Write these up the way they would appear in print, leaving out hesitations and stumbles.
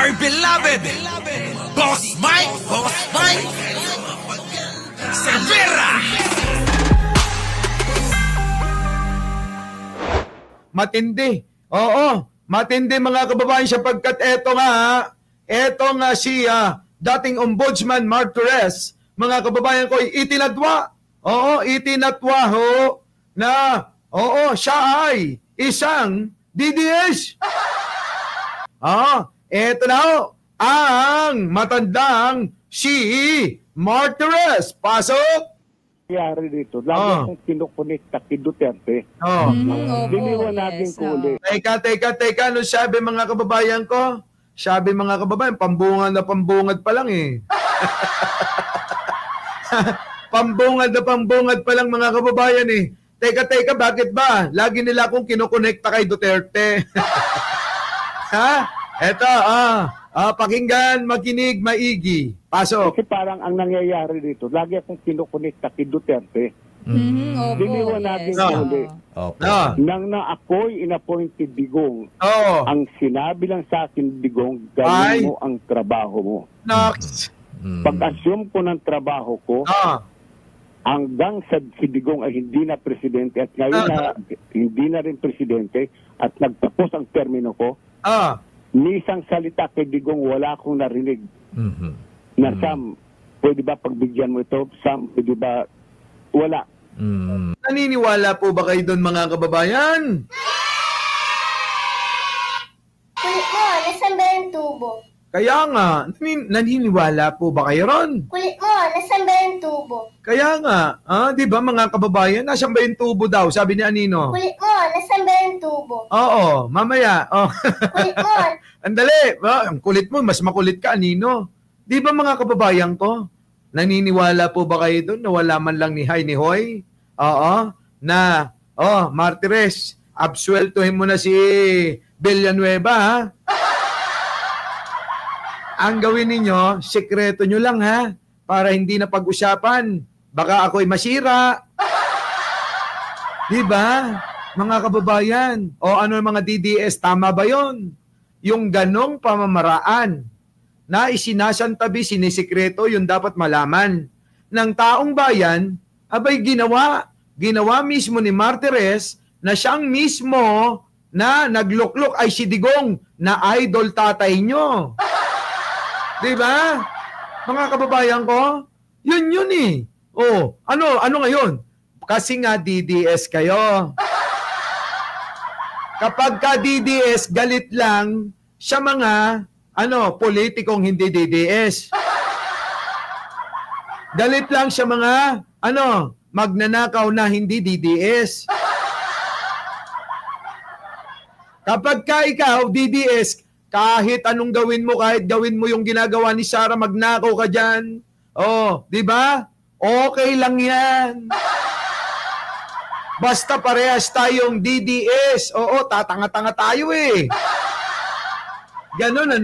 my beloved Boss Mike Severa. Matindi. Oo, matindi mga kababayan sapagkat eto nga si dating Ombudsman Mark Torres, mga kababayan ko, itinatwa. Oo, itinatwa ho na siya ay isang DDS. Eto na ho, ang matandang si Mark Torres. Pasok! Nangyari dito, lagi akong kinukonekta kay Duterte. Diniwan natin kuli. Teka, ano sabi mga kababayan ko? Sabi mga kababayan, pambungad na pambungad pa lang eh. Pambungad na pambungad pa lang mga kababayan eh. Teka, bakit ba? Lagi nila akong kinukonekta kay Duterte. Ha? Eto, pakinggan, makinig, maigi. Pasok. Kasi parang ang nangyayari dito, lagi akong kinukonekta kay Duterte. Diniwan natin kuli. Nang na ako'y inappointed Digong, ang sinabi lang sa akin, Digong, gawin mo ang trabaho mo. Pag-assume ko ng trabaho ko, hanggang sa si Digong ay hindi na presidente at ngayon na hindi na rin presidente at nagtapos ang termino ko, ni isang salita kay Digong wala akong narinig. Na Sam, pwede ba pagbigyan mo ito? Sam, pwede ba? Wala. Naniniwala po ba kayo doon mga kababayan? Kulit mo, nasan ba yung tubo? Kaya nga, naniniwala po ba kayo ron? Kulit mo, nasan ba yung tubo? Kaya nga, di ba mga kababayan, nasan ba yung tubo daw? Sabi ni Anino. Kulit mo, nasan ba yung tubo? Oo, mamaya. Kulit mo. Andali, ang kulit mo, mas makulit ka, Anino. Di ba mga kababayan ko, naniniwala po ba kayo doon na wala man lang ni Hay ni Hoy? Martires, absueltuhin mo na si Villanueva, ha? Ang gawin ninyo, sekreto nyo lang, ha? Para hindi na pag-usapan. Baka ako'y masira. Di ba? Mga kababayan, ano mga DDS, tama ba yon? Yung ganong pamamaraan na isinasantabi, sinisikreto, yun dapat malaman ng taong bayan, abay ginawa mismo ni Martires na siyang mismo na nagluklok ay si Digong na idol tatay nyo. Diba? Mga kababayan ko, yun eh. Ano ngayon? Kasi nga DDS kayo. Kapag ka DDS, galit lang sa mga politikong hindi DDS. Galit lang sa mga magnanakaw na hindi DDS. Kapag ka ikaw DDS, kahit anong gawin mo, kahit gawin mo yung ginagawa ni Sara, magnakaw ka dyan. Di ba? Okay lang yan. Basta parehas tayong DDS. Tatanga-tanga tayo eh. Ganon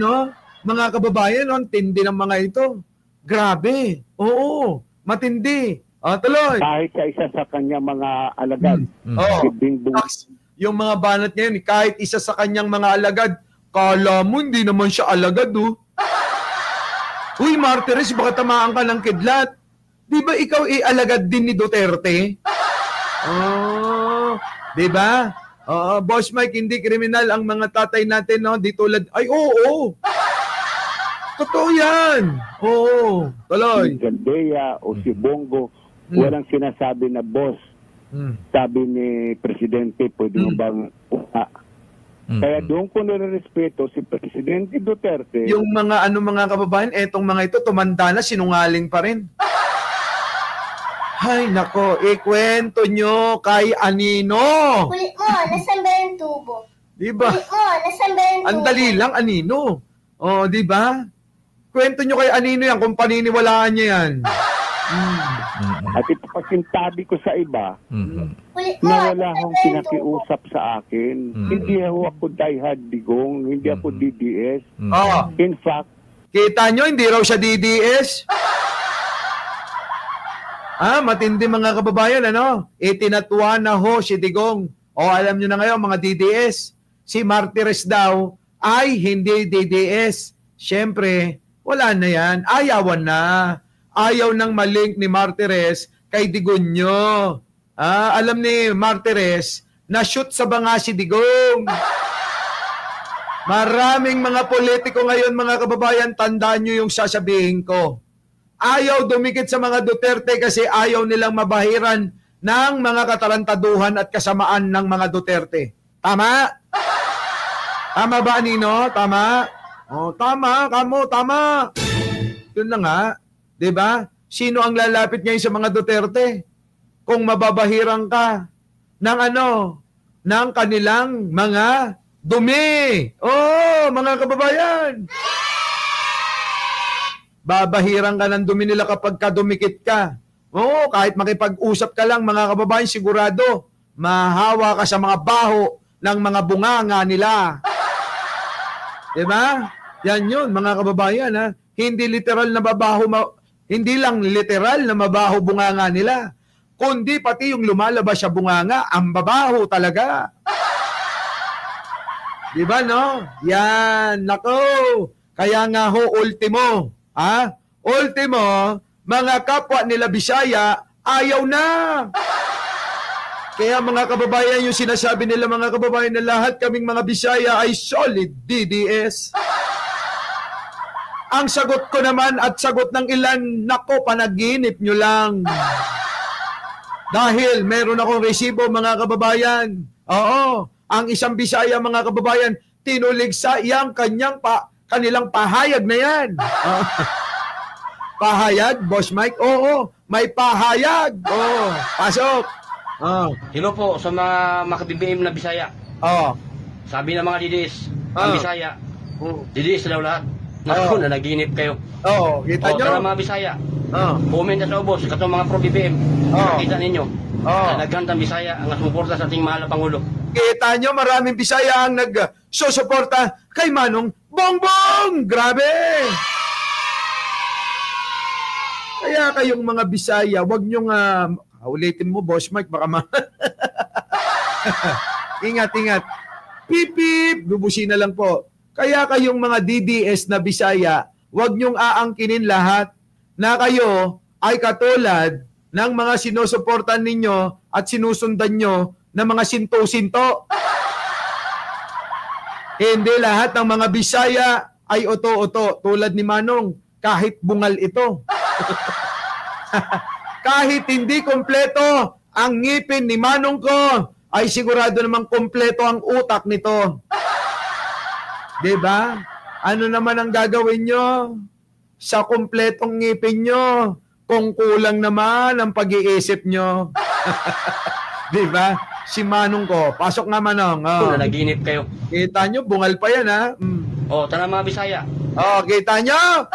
mga kababayan, ang tindi ng mga ito. Grabe. Matindi. Tuloy. Kahit sa isa sa kanyang mga alagad. Yung mga banat ngayon, kahit isa sa kanyang mga alagad, kala mo hindi naman siya alagad, Uy, Martires, baka tamaan ka ng kidlat. Di ba ikaw alagad din ni Duterte? Di ba? Boss Mike, hindi kriminal ang mga tatay natin, no? Di tulad, oo. Totoo yan. Oo. Tuloy. Si Gandea o si Bongo, walang sinasabi na boss. Sabi ni Presidente, pwede mo bang Kaya doon ko nire-respeto si Presidente Duterte. Yung mga mga kababayan, etong mga ito, tumanda na, sinungaling pa rin. Ay, nako, ikwento nyo kay Anino. Kulit mo, nasan ba yung tubo? Diba? Kulit mo, nasan ba yung tubo? Ang dali lang, Anino. Diba? Kwento nyo kay Anino yan kung paniniwalaan niya yan. At ipapagsintabi ko sa iba, Kulit mo, na wala nasan akong ba yung tubo? pinakiusap sa akin. Hindi ako diehard Digong, hindi ako DDS. In fact, Kita nyo, hindi raw siya DDS. Matindi mga kababayan, itinatuwa na ho si Digong. Alam nyo na ngayon mga DDS, si Martires daw ay hindi DDS. Siyempre, wala na yan. Ayawan na. Ayaw ng malink ni Martires kay Digonyo. Alam ni Martires na shoot sa banga si Digong. Maraming mga politiko ngayon, mga kababayan, tandaan nyo yung sasabihin ko. Ayaw dumikit sa mga Duterte kasi ayaw nilang mabahiran ng mga katarantaduhan at kasamaan ng mga Duterte. Tama? Tama ba, Nino? Tama? Oh, tama. Kamo, tama. Yun na nga. Diba? Sino ang lalapit ngayon sa mga Duterte? Kung mababahiran ka ng ng kanilang mga dumi. Oh, mga kababayan. Babahiran ka ng dumi nila kapag kadumikit ka. Oo, kahit makipag-usap ka lang, mga kababayan, sigurado, mahawa ka sa mga baho ng mga bunganga nila. Diba? Yan yun, mga kababayan. Ha? Hindi literal na mabaho, hindi lang literal na mabaho bunganga nila, kundi pati yung lumalabas sa bunganga, ang babaho talaga. Diba, no? Yan, nako. Kaya nga ho, ultimo, ultimo, mga kapwa nila Bisaya, ayaw na. Kaya mga kababayan, yung sinasabi nila mga kababayan na lahat kaming mga Bisaya ay solid DDS. Ang sagot ko naman at sagot ng ilan, nako, panaginip nyo lang. Dahil meron akong resibo mga kababayan. Oo, ang isang Bisaya mga kababayan, tinulig sa iyang kanilang pahayag na yan. Pahayag, Boss Mike? Oo, may pahayag. Oo, pasok. Hello po sa mga makabibiim na Bisaya. Sabi ng mga DDS, ang Bisaya, DDS daw lahat. Naku, na naginip kayo. Kita nyo? Sa mga Bisaya, comment at ubos, katong mga pro-BBM, nakita ninyo, na naghantang Bisaya ang sumuporta sa ating mahal na Pangulo. Kita nyo, maraming Bisaya ang nagsusuporta kay Manong Bongbong! Grabe! Kaya kayong mga Bisaya, wag nyo ulitin mo, Boss Mike, baka ingat, ingat. Pip, pip, bubusin na lang po. Kaya kayong mga DDS na Bisaya, wag nyong aangkinin lahat na kayo ay katulad ng mga sinusuportan ninyo at sinusundan nyo ng mga sinto-sinto. Hindi lahat ng mga Bisaya ay oto-oto tulad ni Manong, kahit bungal ito. Kahit hindi kompleto ang ngipin ni Manong ko, ay sigurado namang kompleto ang utak nito. Diba? Ano naman ang gagawin nyo sa kompletong ngipin nyo kung kulang naman ang pag-iisip nyo? Diba? Si Manong ko, pasok nga Manong. Na naginip kayo. Kita nyo, bungal pa yan ha. Tara mga Bisaya. Kita nyo?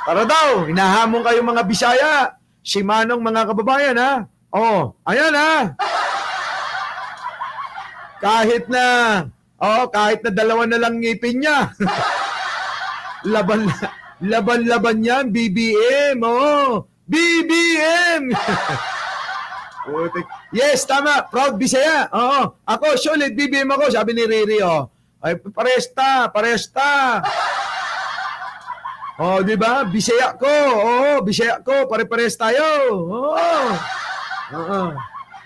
Para daw, hinahamon kayo mga Bisaya. Si Manong mga kababayan ha. Ayan ha. Kahit na dalawa na lang ngipin niya. Laban yan, BBM. BBM. Yes, tama. Proud Bisaya. Ako, solid BBM ako. Sabi ni Riri, ay, paresta. Di ba? Bisaya ko. Bisaya ko. Pare-pares tayo.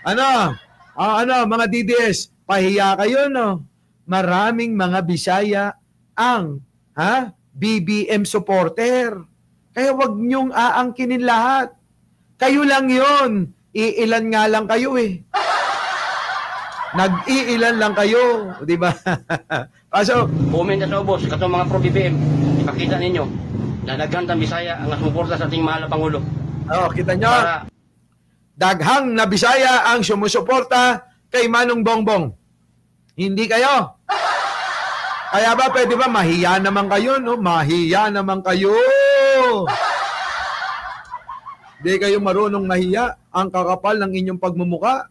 Ano, mga DDS, pahiya kayo, no? Maraming mga Bisaya ang BBM supporter. Kaya wag niyong aangkinin lahat. Kayo lang yon. Iilan nga lang kayo eh. Nag-iilan lang kayo. Di ba? Paso, comment at ubos, katong mga pro-BBM, ipakita ninyo na naghantang Bisaya ang sumuporta sa ating mahal na Pangulo. Kita nyo. Daghang na Bisaya ang sumusuporta kay Manong Bongbong. Hindi kayo. Kaya ba, pwede ba, mahiya naman kayo, no? Mahiya naman kayo. Hindi kayo marunong mahiya. Ang kakapal ng inyong pagmumuka.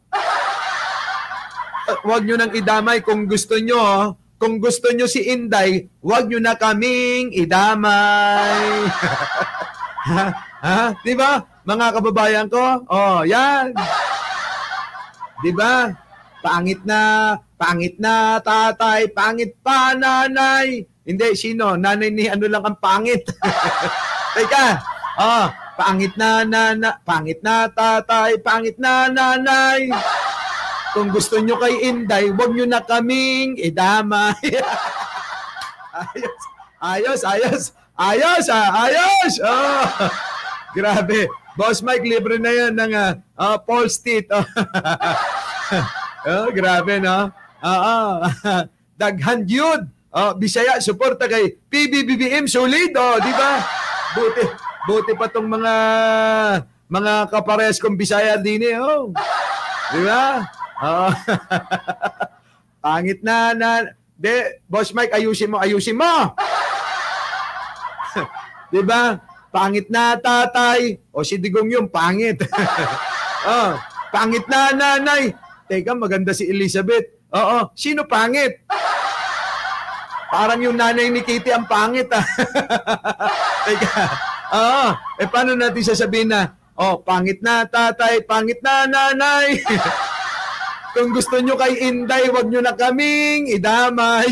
Huwag nyo nang idamay kung gusto nyo. Kung gusto nyo si Inday, huwag nyo na kaming idamay. Di ba? Mga kababayan ko? Yan. Di ba? Pangit pangit na tatay, pangit pa nanay. Hindi, sino? Nanay ni ano lang ang pangit. Teka, pangit na tatay, pangit na nanay. Kung gusto nyo kay Inday, wag nyo na kaming idamay. Ayos. Oh, grabe. Boss Mike, libre na yan ng Paul Steed. Oh, grabe, no? Daghan yun. Bisaya, suporta kay PBBM, solid, di ba? Buti pa tong mga kapares kong Bisaya din di ba? Pangit na. Boss Mike, ayusin mo. Di ba? Pangit na tatay. O si Digong yung pangit. Pangit na nanay. Teka, maganda si Elizabeth. Sino pangit? Parang yung nanay ni Kitty ang pangit. Teka. Paano natin sasabihin na, pangit na tatay, pangit na nanay. Kung gusto nyo kay Inday, wag nyo na kaming idamay.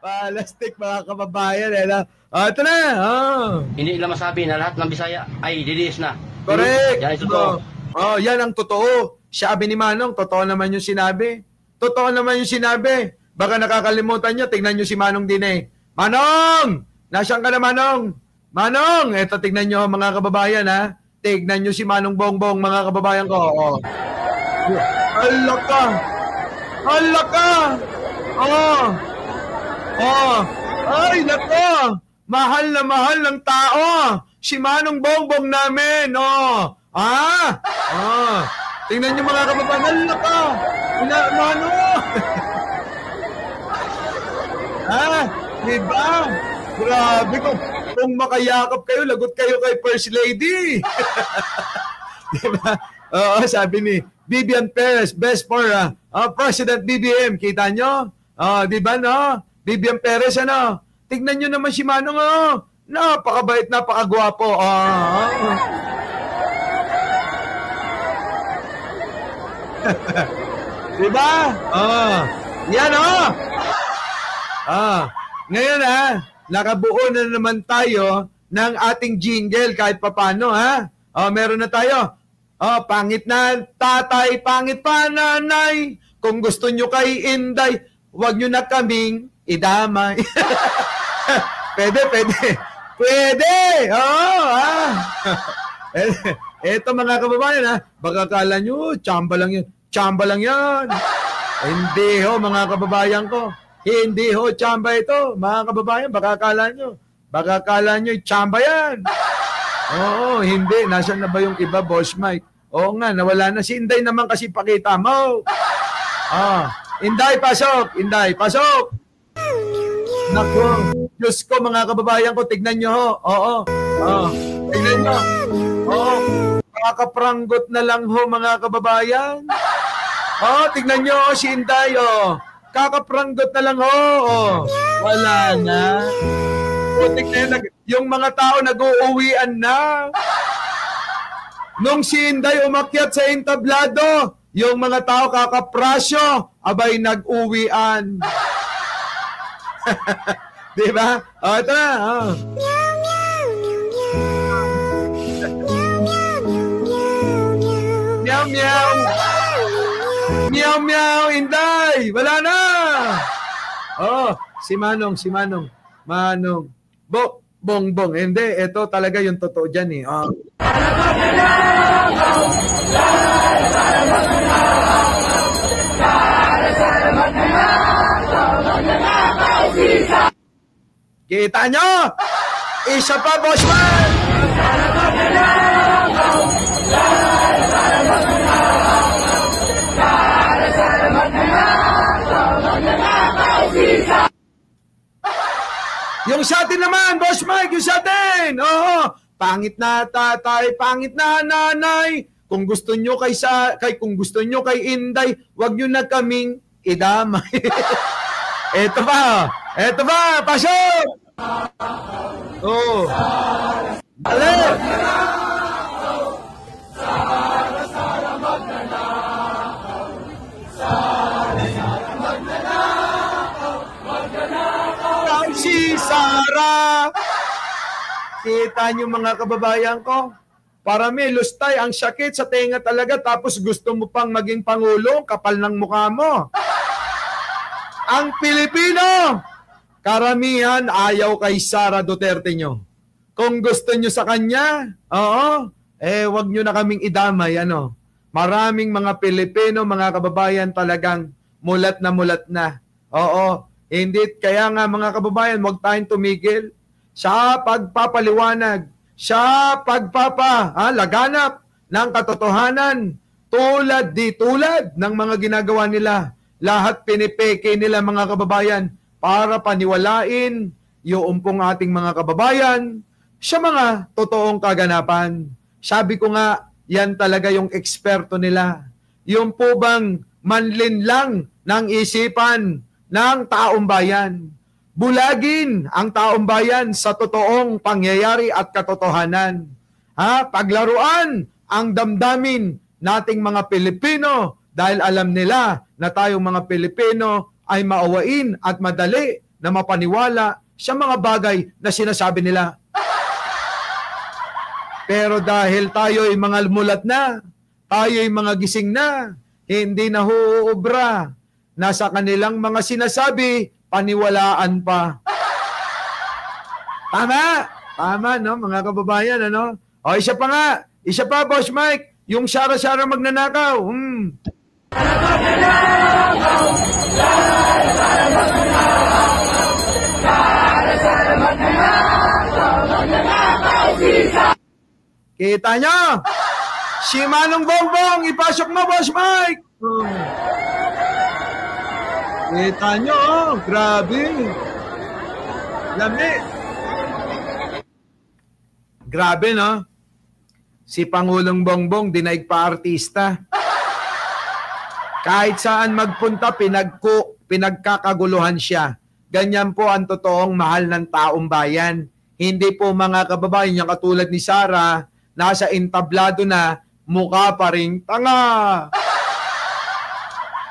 Palastik, mga kababayan. Ito na. Hindi nila masabi na lahat ng Bisaya ay didiis na. Correct. Yan ito to. Yan ang totoo. Sabi ni Manong, totoo naman yung sinabi. Baka nakakalimutan nyo, tignan nyo si Manong din Manong! Nasaan ka na, Manong? Manong! Eto, tignan nyo mga kababayan, ha? Tignan nyo si Manong Bongbong, mga kababayan ko. Hala ka! Ay, nako! Mahal na mahal ng tao! Si Manong Bongbong namin, tingnan nyo mga kababayan, hala ka! Manong! Diba? Grabe ko. Kung makayakap kayo, lagot kayo kay First Lady. Diba? Sabi ni Vivian Perez, best for President BBM. Kita nyo? Diba, no? Vivian Perez, tignan nyo naman si Manong, napakabait, napakagwapo. Diba? Yan, ngayon, nakabuo na naman tayo ng ating jingle kahit papano, meron na tayo. Pangit na tatay, pangit pa nanay. Kung gusto nyo kay Inday, wag nyo na kaming idamay. Pwede. Eto mga kababayan, baka kala nyo, tsamba lang yan. Hindi mga kababayan ko. Hindi tsamba ito. Mga kababayan, baka kala nyo, tsamba yan. Hindi. Nasaan na ba yung iba, Boss Mike? Oo nga, nawala na. Si Inday naman kasi pakita mo. Inday, pasok! Naku, Diyos ko, mga kababayan ko, tignan nyo tignan nyo. Makakapranggot na lang mga kababayan. Tignan nyo, si Inday, kakapranggot na lang, wala na. Putik na yung mga tao nag-uuwian na. Nung si Inday umakyat sa entablado, yung mga tao kakaprasyo, abay nag-uwian. Diba? Ito na. Meow, meow. Meow, meow, Inday. Wala na. Si Manong. Bongbong. Hindi, ito talaga yung totoo dyan Kita nyo? Isa pa, Boss Man! Yung sa atin naman, Boss Mike, yung sa atin. Pangit na tatay, pangit na nanay. Kung gusto nyo kay Inday, wag nyo na kaming idamay. Eto ba, pasok! Dali! si Sara. Kita niyo mga kababayan ko? Para may lustay, ang sakit sa tenga talaga, tapos gusto mo pang maging pangulo, kapal ng mukha mo. Ang Pilipino, karamihan ayaw kay Sara Duterte nyo. Kung gusto nyo sa kanya, wag nyo na kaming idamay, ano. Maraming mga Pilipino, mga kababayan talagang mulat na. Oo, hindi, kaya nga mga kababayan, wag tayong tumigil sa pagpapaliwanag, sa laganap ng katotohanan, tulad ng mga ginagawa nila. Lahat pinipeke nila mga kababayan para paniwalain yung pong ating mga kababayan sa mga totoong kaganapan. Sabi ko nga, yan talaga yung eksperto nila. Yung po bang manlinlang ng isipan ng taong bayan. Bulagin ang taong bayan sa totoong pangyayari at katotohanan. Paglaruan ang damdamin nating mga Pilipino dahil alam nila na tayong mga Pilipino ay maawain at madali na mapaniwala sa mga bagay na sinasabi nila. Pero dahil tayo ay mga mulat na, tayo ay mga gising na, hindi na huubra, nasa kanilang mga sinasabi, paniwalaan pa. Tama, no, mga kababayan, ano? O, isa pa, Boss Mike, yung Sara-Sara magnanakaw. Kita nyo? Si Manong Bongbong, ipasok mo, Boss Mike. Kita nyo, grabe. Lami. Grabe, no? Si Pangulong Bongbong, dinaig pa artista. Kahit saan magpunta, pinagkakaguluhan siya. Ganyan po ang totoong mahal ng taong bayan. Hindi po mga kababayan, yung katulad ni Sara, nasa entablado na, mukha pa ring tanga.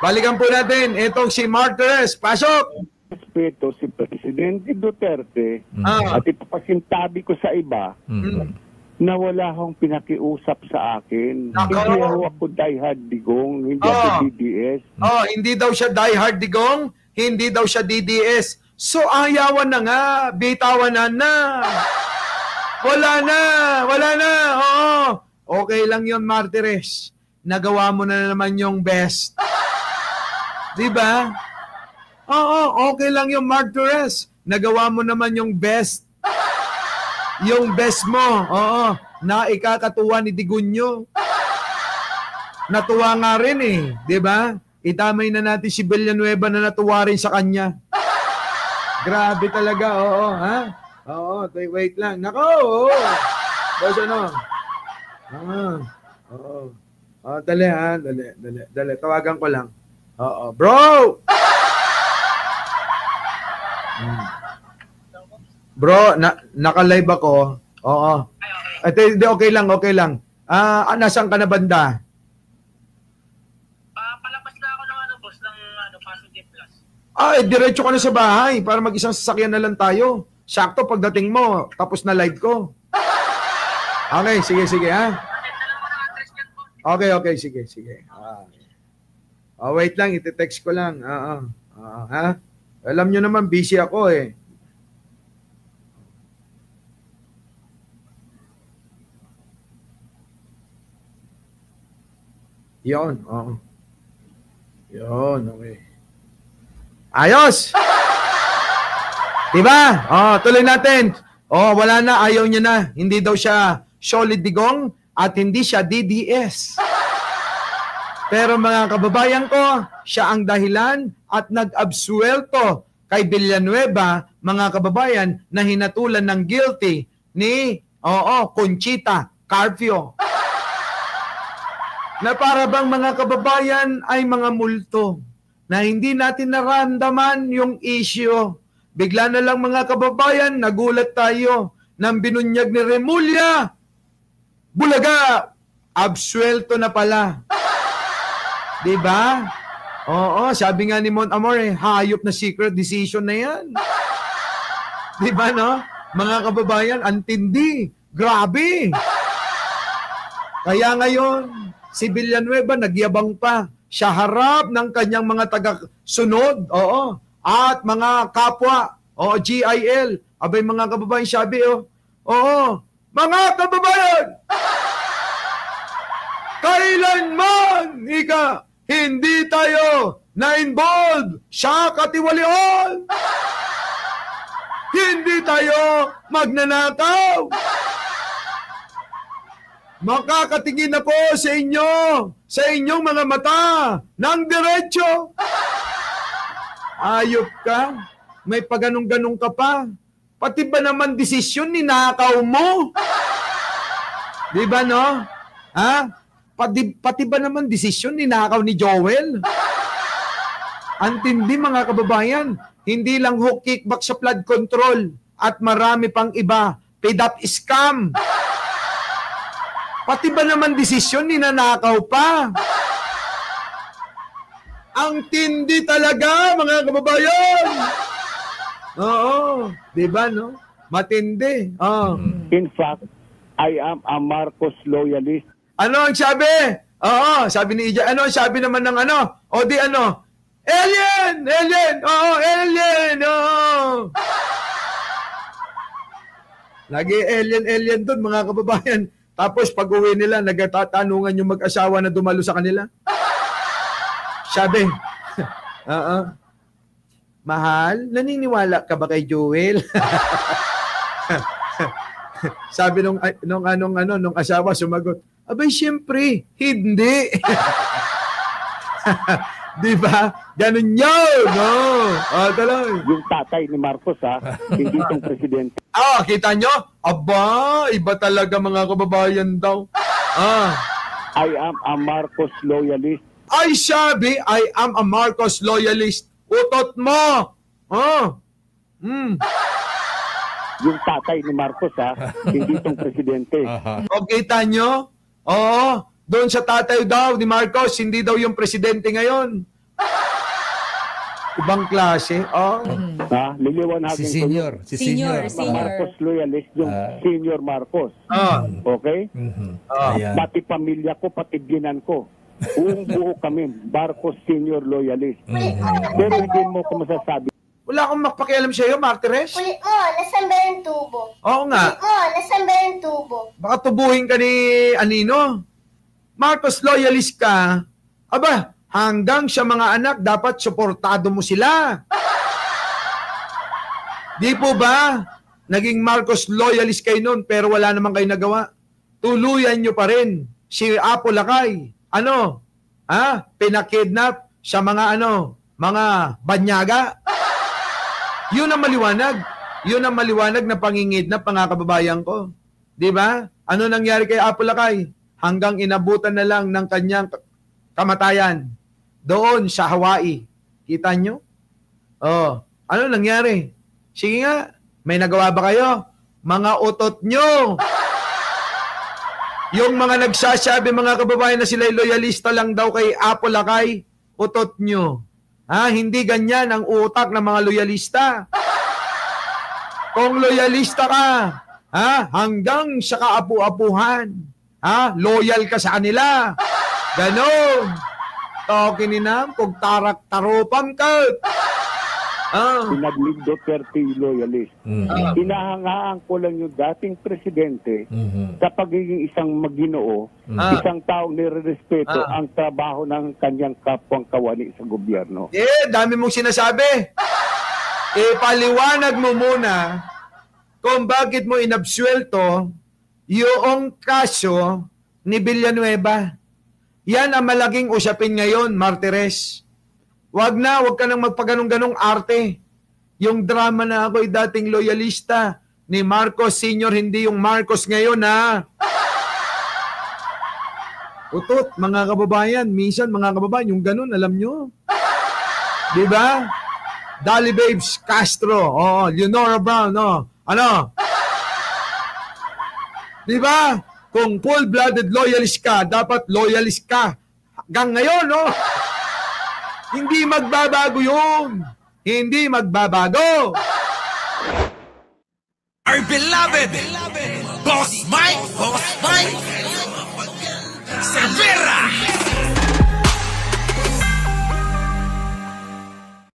Balikan po natin, itong si Martires. Pasok! Respeto si Presidente Duterte at ipapasintabi ko sa iba na wala akong pinakiusap sa akin. Hindi ako diehard digong, hindi ako DDS. Hindi daw siya diehard digong, hindi daw siya DDS. So ayawan na nga, bitawan na. Wala na. Okay lang yon, Martires. Nagawa mo na naman yung best. Diba? Okay lang yung Martires. Nagawa mo naman yung best. Yung best mo. Na ikakatuwa ni Digunyo. Natuwa nga rin eh. Diba? Itamay na natin si Villanueva na natuwa rin sa kanya. Grabe talaga. Wait lang. Nako! Boss, ano? Dali. Tawagan ko lang. Bro! Bro, naka-live ako. Hindi, okay lang. Nasaan ka na banda? Palabas na ako ng boss, ng Passenger Plus. Diretso ka na sa bahay para mag-isang sasakyan na lang tayo. Sakto, pagdating mo, tapos na live ko. Okay, sige, ha? Okay, sige. Wait lang, iti-text ko lang. Ha? Alam nyo naman, busy ako eh. Yun, Yun, okay. Ayos! Diba? Tuloy natin. Wala na, ayaw niya na. Hindi daw siya solid digong at hindi siya DDS. Pero mga kababayan ko, siya ang dahilan at nag-absuelto kay Villanueva, mga kababayan, na hinatulan ng guilty ni Conchita Carpio. Na para bang mga kababayan ay mga multo na hindi natin naramdaman yung issue. Bigla na lang mga kababayan, nagulat tayo nang binunyag ni Remulla. Bulaga! Absuelto na pala. Diba? Oo, sabi nga ni Mon Amor, hayop na secret decision na yan. Di ba, no? Mga kababayan, antindi. Grabe. Kaya ngayon, si Villanueva nagyabang pa. Siya harap ng kanyang mga taga-sunod. Oo. At mga kapwa. Oo, GIL. Abay, mga kababayan, sabi, oo. Mga kababayan! Kailanman, hindi tayo na-involve sa katiwalian. Hindi tayo magnanakaw. Makakatingin ako sa inyong mga mata ng diretso. Ayop ka. May paganong-ganong ka pa. Pati ba naman desisyon ninakaw mo? Di ba, no? Ha? Pati ba naman desisyon ninakaw ni Joel? Antindi, mga kababayan. Hindi lang hook kickback sa flood control at marami pang iba. Paid up scam. Pati ba naman desisyon ninanakaw pa? Ang tindi talaga, mga kababayan. Oo. Di ba, no? Matindi. Oh. In fact, I am a Marcos loyalist. Ano ang sabi? Oo, sabi ni Ija. Ano ang sabi naman ng ano? O di ano? Alien! Alien! Oo, alien! Oo! Lagi alien doon, mga kababayan. Tapos pag-uwi nila, nagtatanungan yung mag-asawa na dumalo sa kanila. Sabi, mahal, naniniwala ka ba kay Joel? Sabi nung asawa, sumagot, abay, siyempre, hindi. Di ba? Ganun yun. No? Talaga. Yung tatay ni Marcos, hindi itong presidente. Kita nyo? Aba, iba talaga, mga kababayan daw. I am a Marcos loyalist. Ay, sabi, I am a Marcos loyalist. Utot mo. Yung tatay ni Marcos, hindi itong presidente. O, kita nyo? Oo. Doon sa tatay daw ni Marcos, hindi daw yung presidente ngayon. Ibang klase. Liliwanagin Si Senior. ko. Si Senior. Marcos loyalist, yung Senior Marcos. Okay? Ayan. Pati pamilya ko, pati ginan ko. Buo kami, Marcos Senior loyalist. Pero hindi mo ko masasabi. Wala akong mapakialam sa iyo, Martires. Kulit mo, nasan ba yung tubo? Oo nga. Kulit mo, nasan ba yung tubo? Baka tubuhin ka ni Anino. Marcos loyalist ka. Aba, hanggang sa mga anak, dapat suportado mo sila. Di po ba? Naging Marcos loyalist kayo noon, pero wala naman kayo nagawa. Tuluyan nyo pa rin si Apo Lakay. Ano? Pinakidnap sa mga mga banyaga. Yun ang maliwanag. Yun ang maliwanag na pangingidnap, mga kababayan ko. Di ba? Ano nangyari kay Apo Lakay? Hanggang inabutan na lang ng kanyang kamatayan doon sa Hawaii. Kita nyo? Ano nangyari? Sige nga, may nagawa ba kayo? Mga utot nyo. Yung mga nagsasabi, mga kababayan, na sila'y loyalista lang daw kay Apo Lakay, utot nyo. Hindi ganyan ang utak ng mga loyalista. Kung loyalista ka, hanggang sa kaapu-apuhan, loyal ka sa kanila. Ganon. Tokin ninam, kung tarak-tarupan ka. Pinaglig Duterte loyalist. Hinahangaan ko lang yung dating presidente sa pagiging isang maginoo, isang taong nirerespeto ang trabaho ng kanyang kapwang kawani sa gobyerno. Dami mong sinasabi. Paliwanag mo muna kung bakit mo inabsuelto yung kaso ni Villanueva. Yan ang malaking usapin ngayon, Martires. Wag ka nang magpaganong-ganong arte. Yung drama na ako'y dating loyalista ni Marcos Sr., hindi yung Marcos ngayon, Utot, mga kababayan. Minsan, mga kababayan, yung ganun, alam nyo. Diba? Dolly Babes Castro. Leonora Brown. Ano? Diba? Kung full-blooded loyalist ka, dapat loyalist ka. Hanggang ngayon, Hindi magbabago yun. Hindi magbabago. beloved, Boss Mike, Boss Mike.